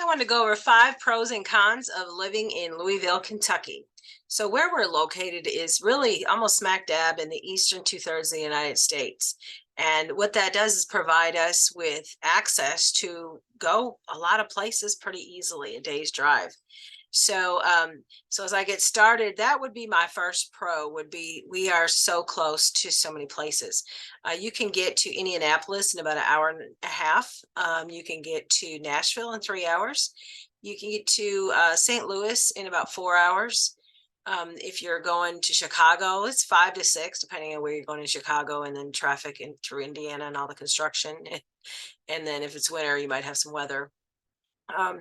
I wanted to go over 5 pros and cons of living in Louisville, Kentucky. So, where we're located is really almost smack dab in the eastern two-thirds of the United States. And what that does is provide us with access to go a lot of places pretty easily, a day's drive. So as I get started, that would be my first pro. Would be we are so close to so many places. You can get to Indianapolis in about an hour and a half. You can get to Nashville in 3 hours. You can get to St. Louis in about 4 hours. If you're going to Chicago, it's 5 to 6, depending on where you're going in Chicago, and then traffic in through Indiana and all the construction. And then if it's winter, you might have some weather. Um,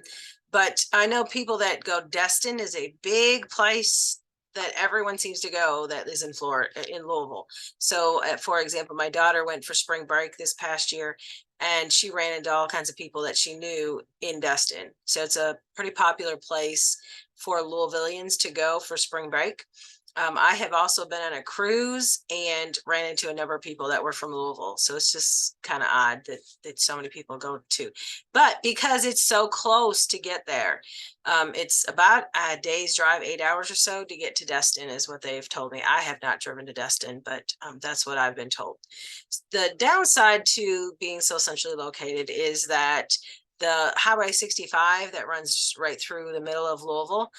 but I know people that go. Destin is a big place that everyone seems to go that is in Florida, in Louisville. So, for example, my daughter went for spring break this past year, and she ran into all kinds of people that she knew in Destin. So it's a pretty popular place for Louisvillians to go for spring break. I have also been on a cruise and ran into a number of people that were from Louisville. So it's just kind of odd that so many people go to. But because it's so close to get there, it's about a day's drive, 8 hours or so to get to Destin, is what they've told me. I have not driven to Destin, but that's what I've been told. The downside to being so centrally located is that the Highway 65 that runs right through the middle of Louisville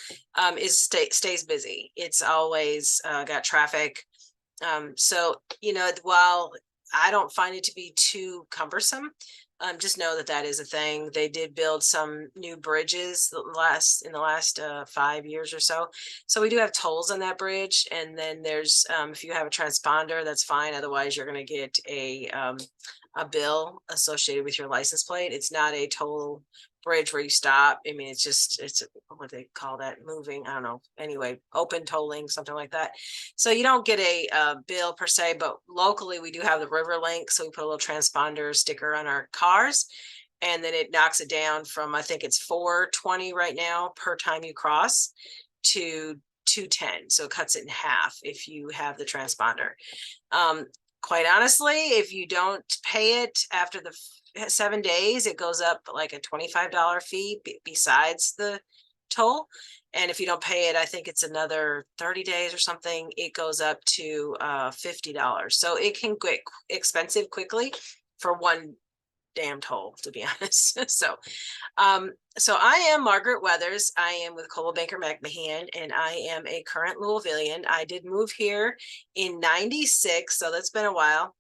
stays busy. It's always got traffic. While I don't find it to be too cumbersome, just know that that is a thing. They did build some new bridges in the last 5 years or so. So we do have tolls on that bridge, and then there's if you have a transponder, that's fine. Otherwise, you're going to get a bill associated with your license plate. It's not a toll bridge where you stop. I mean, it's what they call that, moving. I don't know. Anyway, open tolling, something like that. So you don't get a bill per se, but locally we do have the River Link. So we put a little transponder sticker on our cars, and then it knocks it down from, I think it's 420 right now per time you cross to 210. So it cuts it in half if you have the transponder. Quite honestly, if you don't pay it after the 7 days, it goes up like a $25 fee besides the toll. And if you don't pay it, I think it's another 30 days or something, it goes up to $50. So it can get expensive quickly for one damn toll, to be honest. So I am Margaret Weathers. I am with Coldwell Banker McMahon, and I am a current Louisvillian. I did move here in '96, so that's been a while.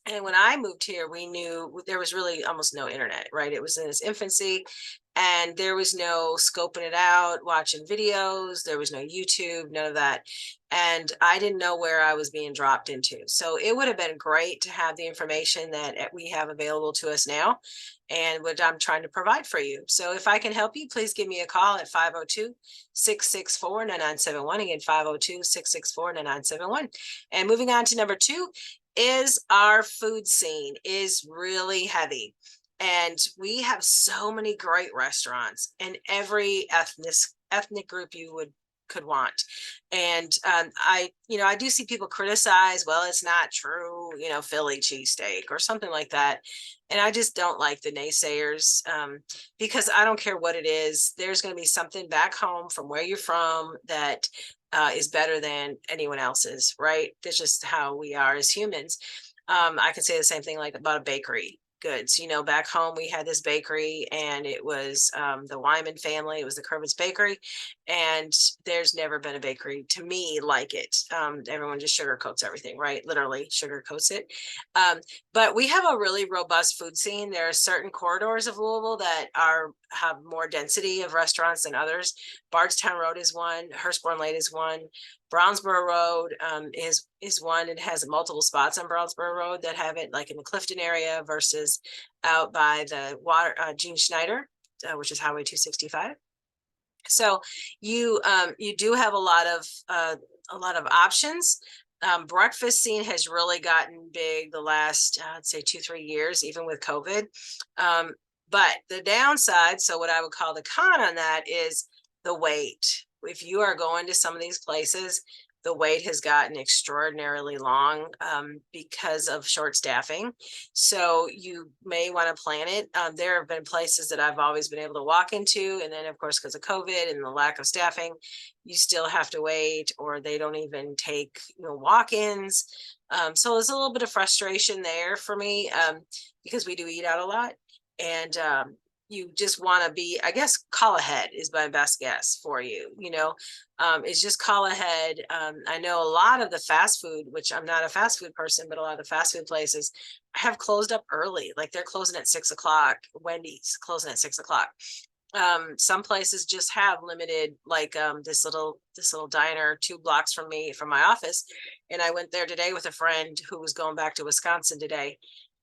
And when I moved here, we knew there was really almost no internet, right? It was in its infancy, and there was no scoping it out, watching videos. There was no YouTube, none of that. And I didn't know where I was being dropped into. So it would have been great to have the information that we have available to us now, and what I'm trying to provide for you. So if I can help you, please give me a call at 502-664-9971. Again, 502-664-9971. And moving on to number 2, is our food scene is really heavy. And we have so many great restaurants in every ethnic group you could want. And I do see people criticize, well, it's not true, Philly cheesesteak or something like that. And I just don't like the naysayers, because I don't care what it is. There's going to be something back home from where you're from that is better than anyone else's, right? That's just how we are as humans. I could say the same thing like about a bakery goods. Back home we had this bakery, and it was the Wyman family. It was the Kermit's Bakery, and there's never been a bakery to me like it. Everyone just sugarcoats everything, right? Literally sugarcoats it. But we have a really robust food scene. There are certain corridors of Louisville that have more density of restaurants than others. Bardstown Road is one. Hurstbourne Lane is one. Brownsboro Road is one. It has multiple spots on Brownsboro Road that have it, like in the Clifton area versus out by the Gene Schneider, which is Highway 265. So you do have a lot of options. Breakfast scene has really gotten big the last, I'd say 2-3 years, even with COVID. But the downside, so what I would call the con on that, is the wait. If you are going to some of these places, the wait has gotten extraordinarily long because of short staffing. So you may want to plan it. There have been places that I've always been able to walk into, and then of course, because of COVID and the lack of staffing, you still have to wait, or they don't even take walk-ins. So there's a little bit of frustration there for me because we do eat out a lot, and you just want to be, I guess, call ahead is my best guess for you. Is just call ahead. I know a lot of the fast food, which I'm not a fast food person, but a lot of the fast food places have closed up early. Like they're closing at 6 o'clock. Wendy's closing at 6 o'clock. Some places just have limited, like this little diner 2 blocks from my office, and I went there today with a friend who was going back to Wisconsin today,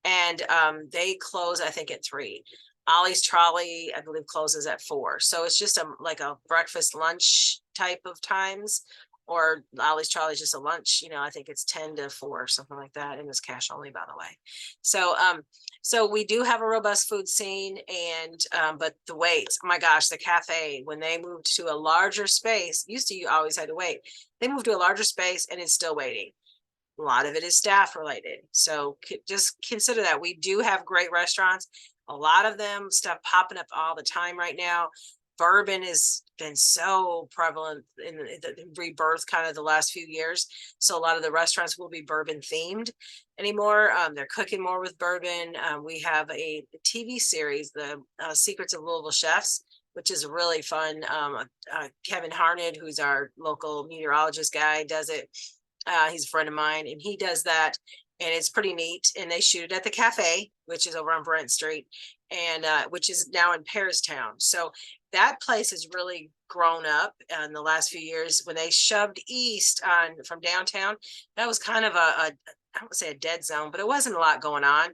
and they close I think at 3. Ollie's Trolley, I believe, closes at 4. So it's just like a breakfast lunch type of times, or Ollie's Trolley is just a lunch. I think it's 10 to 4, something like that, and it's cash only, by the way. So we do have a robust food scene, and but the waits, oh my gosh, the cafe, when they moved to a larger space, used to, you always had to wait. They moved to a larger space and it's still waiting. A lot of it is staff related. So just consider that. We do have great restaurants. A lot of them stuff popping up all the time right now. Bourbon has been so prevalent in the rebirth kind of the last few years. So a lot of the restaurants will be bourbon themed anymore. They're cooking more with bourbon. We have a TV series, the Secrets of Louisville Chefs, which is really fun. Kevin Harned, who's our local meteorologist guy, does it. He's a friend of mine, and he does that, and it's pretty neat. And they shoot it at the cafe, which is over on Brent Street, and which is now in Paristown. So that place has really grown up in the last few years. When they shoved east from downtown, that was kind of I don't say a dead zone, but it wasn't a lot going on.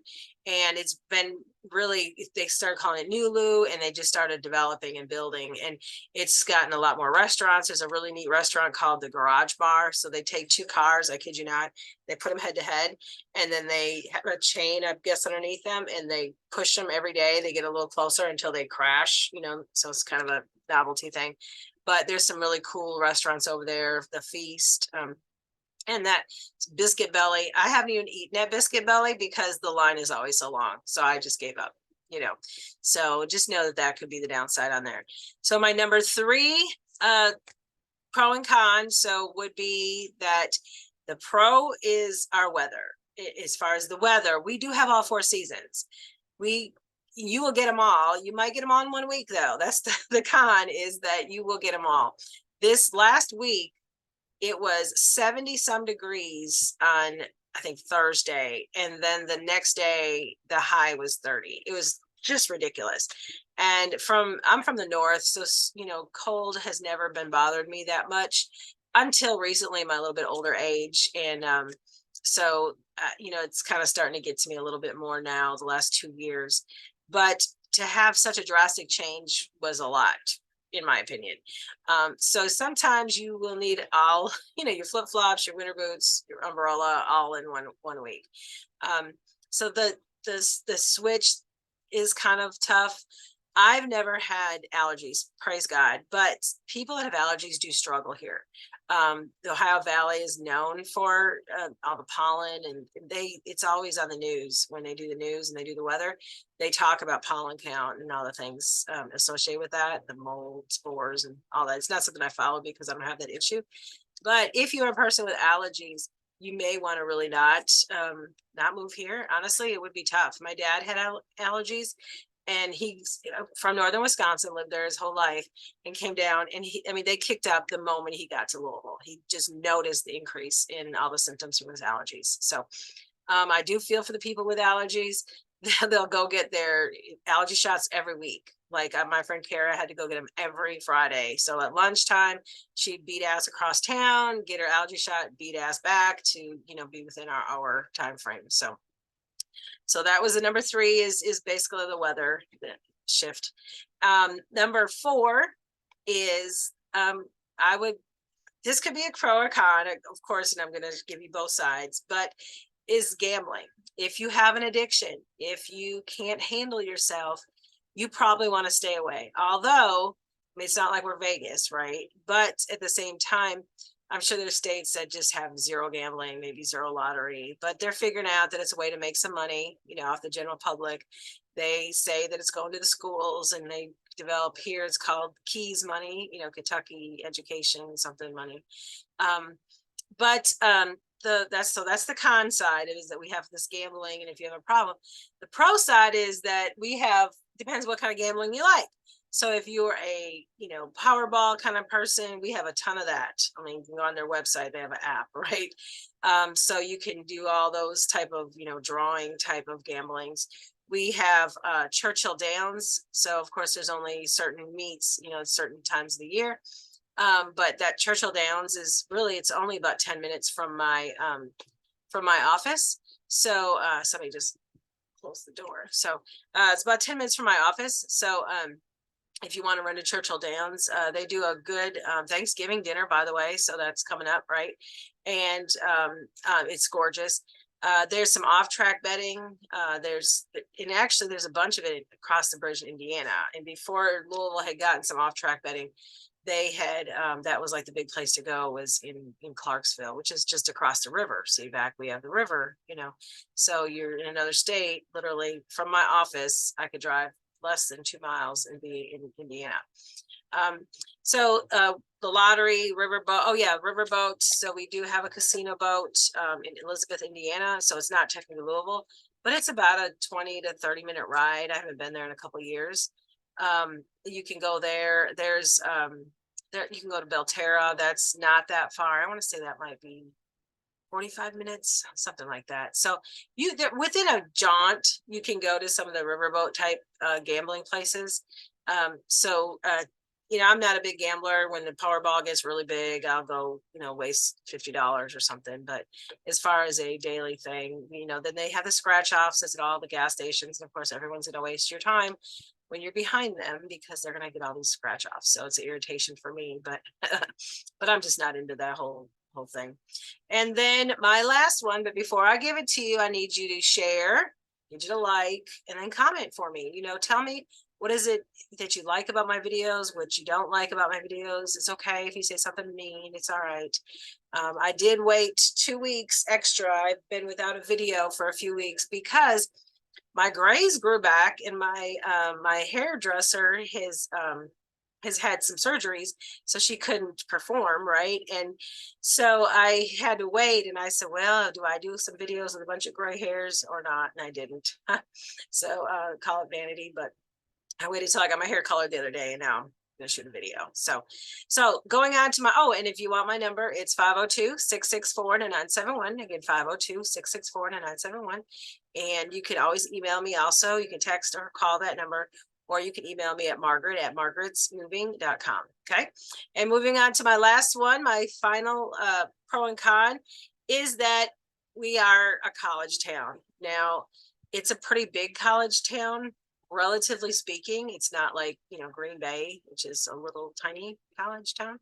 And it's been really, they started calling it New Lou, and they just started developing and building, and it's gotten a lot more restaurants. There's a really neat restaurant called the Garage Bar. So they take 2 cars, I kid you not, they put them head to head, and then they have a chain, I guess, underneath them, and they push them every day. They get a little closer until they crash, so it's kind of a novelty thing. But there's some really cool restaurants over there, the Feast, and that Biscuit Belly. I haven't even eaten at Biscuit Belly because the line is always so long. So I just gave up, So just know that could be the downside on there. So my number 3 pro and con, so would be that the pro is our weather. As far as the weather, we do have all 4 seasons. You will get them all. You might get them all in 1 week, though. That's the con, is that you will get them all. This last week, it was 70 some degrees on, I think, Thursday. And then the next day, the high was 30. It was just ridiculous. And I'm from the north, so, cold has never been bothered me that much until recently, my little bit older age. And so, it's kind of starting to get to me a little bit more now the last 2 years. But to have such a drastic change was a lot, in my opinion. So sometimes you will need all, your flip-flops, your winter boots, your umbrella, all in one week. So the switch is kind of tough. I've never had allergies, praise God, but people that have allergies do struggle here. The Ohio Valley is known for all the pollen, and it's always on the news. When they do the news and they do the weather, they talk about pollen count and all the things associated with that, the mold, spores, and all that. It's not something I follow because I don't have that issue. But if you're a person with allergies, you may want to really not move here. Honestly, it would be tough. My dad had allergies, and he's from northern Wisconsin, lived there his whole life, and came down, and they kicked up the moment he got to Louisville. He just noticed the increase in all the symptoms from his allergies. So I do feel for the people with allergies. They'll go get their allergy shots every week. Like my friend Kara had to go get them every Friday. So at lunchtime, she'd beat ass across town, get her allergy shot, beat ass back to, be within our hour time frame. So that was the number 3 is basically the weather shift. Number 4 is this could be a pro or con, of course, and I'm going to give you both sides, but is gambling. If you have an addiction, if you can't handle yourself, you probably want to stay away. Although, it's not like we're Vegas, right? But at the same time, I'm sure there's states that just have zero gambling, maybe zero lottery, but they're figuring out that it's a way to make some money, off the general public. They say that it's going to the schools, and they develop here, it's called Keys money, Kentucky education, something money. But that's the con side is that we have this gambling, and if you have a problem, the pro side is that we have, depends what kind of gambling you like. So if you're a Powerball kind of person, we have a ton of that. I mean, you can go on their website, they have an app, right? So you can do all those type of drawing type of gamblings. We have Churchill Downs. So of course there's only certain meets, certain times of the year. But that Churchill Downs is really, it's only about 10 minutes from my office. So somebody just closed the door. So it's about 10 minutes from my office. So if you want to run to Churchill Downs, they do a good Thanksgiving dinner, by the way. So that's coming up, right? And it's gorgeous. There's some off-track betting. There's a bunch of it across the bridge in Indiana. And before Louisville had gotten some off-track betting, they had that was like the big place to go was in Clarksville, which is just across the river. See, back we have the river, so you're in another state. Literally from my office, I could drive less than 2 miles and be in Indiana. So the lottery, riverboat. Oh yeah, riverboat. So we do have a casino boat in Elizabeth, Indiana. So it's not technically Louisville, but it's about a 20 to 30-minute ride. I haven't been there in a couple of years. You can go there. There's you can go to Belterra. That's not that far. I want to say that might be 45 minutes, something like that. So within a jaunt, you can go to some of the riverboat type gambling places. I'm not a big gambler. When the Powerball gets really big, I'll go, waste $50 or something. But as far as a daily thing, then they have the scratch offs at all the gas stations. And of course, everyone's going to waste your time when you're behind them because they're going to get all these scratch offs. So it's an irritation for me, but I'm just not into that whole thing. And then my last one, but before I give it to you, I need you to share, need you to like, and then comment for me. Tell me, what is it that you like about my videos, what you don't like about my videos. It's okay if you say something mean, it's all right. I did wait 2 weeks extra. I've been without a video for a few weeks because my grays grew back, and my hairdresser has had some surgeries, so she couldn't perform, right? And so I had to wait, and I said, well, do I do some videos with a bunch of gray hairs or not? And I didn't. So call it vanity, but I waited till I got my hair colored the other day, and now I'm gonna shoot a video. So going on to and if you want my number, it's 502-664-9971. Again, 502-664-9971. And you can always email me also. You can text or call that number, or you can email me at margaret@margaretsmoving.com. Okay. And moving on to my last one, my final pro and con is that we are a college town. Now, it's a pretty big college town. Relatively speaking, it's not like Green Bay, which is a little tiny college town,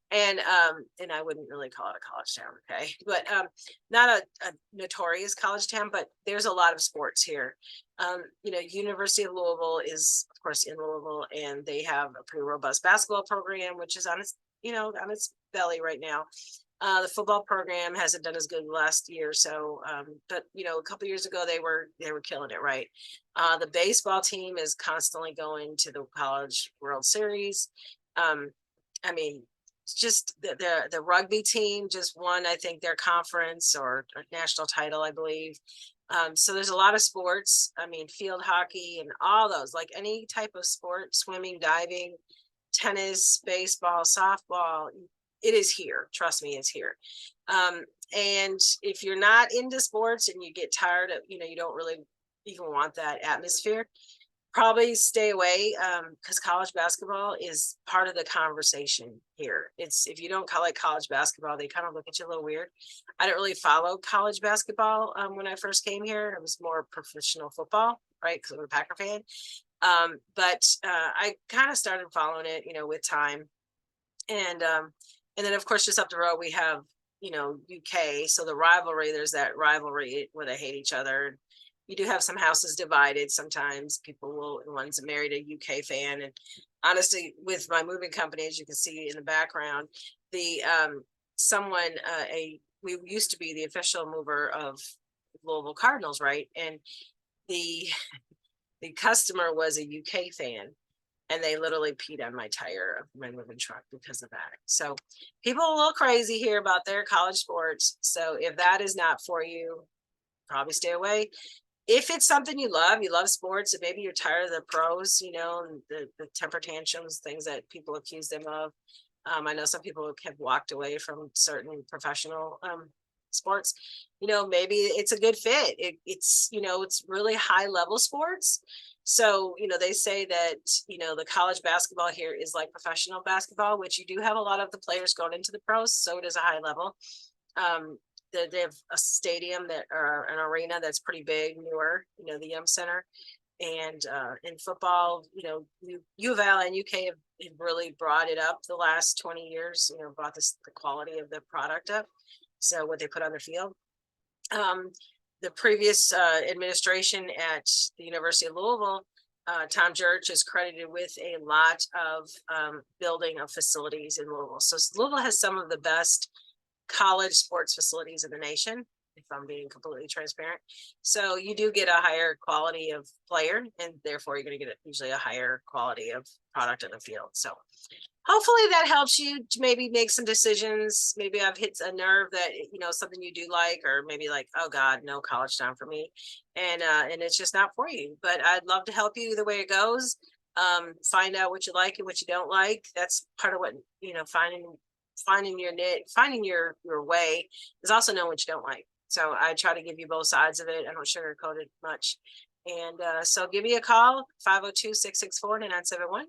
and I wouldn't really call it a college town, okay, but not a notorious college town, but there's a lot of sports here. University of Louisville is of course in Louisville, and they have a pretty robust basketball program, which is on its on its belly right now. The football program hasn't done as good last year or so, but a couple years ago they were killing it, right? The baseball team is constantly going to the College World Series. Just the rugby team just won, I think, their conference or national title, I believe. So there's a lot of sports. Field hockey and all those, like any type of sport, swimming, diving, tennis, baseball, softball. It is here. Trust me, it's here. And if you're not into sports and you get tired of, you don't really even want that atmosphere, probably stay away, because college basketball is part of the conversation here. If you don't like college basketball, they kind of look at you a little weird. I didn't really follow college basketball when I first came here. It was more professional football, right? Because I'm a Packer fan. But I kind of started following it, with time. And then, of course, just up the road, we have, UK. So the rivalry, there's that rivalry where they hate each other. You do have some houses divided. Sometimes one's married a UK fan. And honestly, with my moving company, as you can see in the background, the someone, we used to be the official mover of Louisville Cardinals, right? And the the customer was a UK fan, and they literally peed on my tire of my moving truck because of that. So people are a little crazy here about their college sports. So if that is not for you, probably stay away. If it's something you love sports, and maybe you're tired of the pros, and the temper tantrums, things that people accuse them of. I know some people have walked away from certain professional sports. Maybe it's a good fit. It's really high level sports. So, they say that, the college basketball here is like professional basketball, which you do have a lot of the players going into the pros. So it is a high level. They have a stadium or an arena that's pretty big, newer, the Yum Center. And in football, U of L and UK have really brought it up the last 20 years, brought the quality of the product up. So what they put on the field. The previous administration at the University of Louisville, Tom Church is credited with a lot of building of facilities in Louisville. So Louisville has some of the best college sports facilities in the nation, if I'm being completely transparent. So you do get a higher quality of player, and therefore you're going to get usually a higher quality of product in the field. So hopefully that helps you to maybe make some decisions. Maybe I've hit a nerve that, something you do like, or maybe like, oh God, no college time for me. And it's just not for you, but I'd love to help you either way it goes. Find out what you like and what you don't like. That's part of what, finding your niche, finding your way is also knowing what you don't like. So I try to give you both sides of it. I don't sugarcoat it much. And so give me a call, 502-664-9971.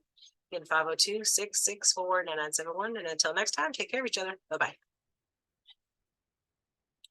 Again, 502-664-9971. And until next time, take care of each other. Bye-bye.